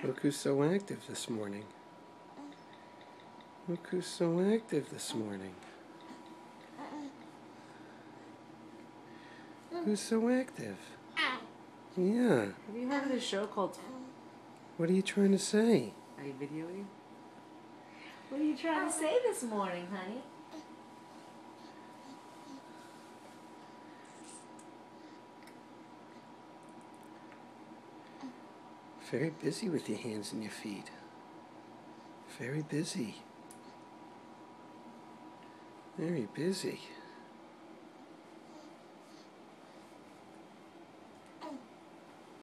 Look who's so active this morning. Look who's so active this morning. Who's so active? Yeah. Have you heard of this show called... What are you trying to say? Are you videoing? What are you trying to say this morning, honey? Very busy with your hands and your feet. Very busy. Very busy.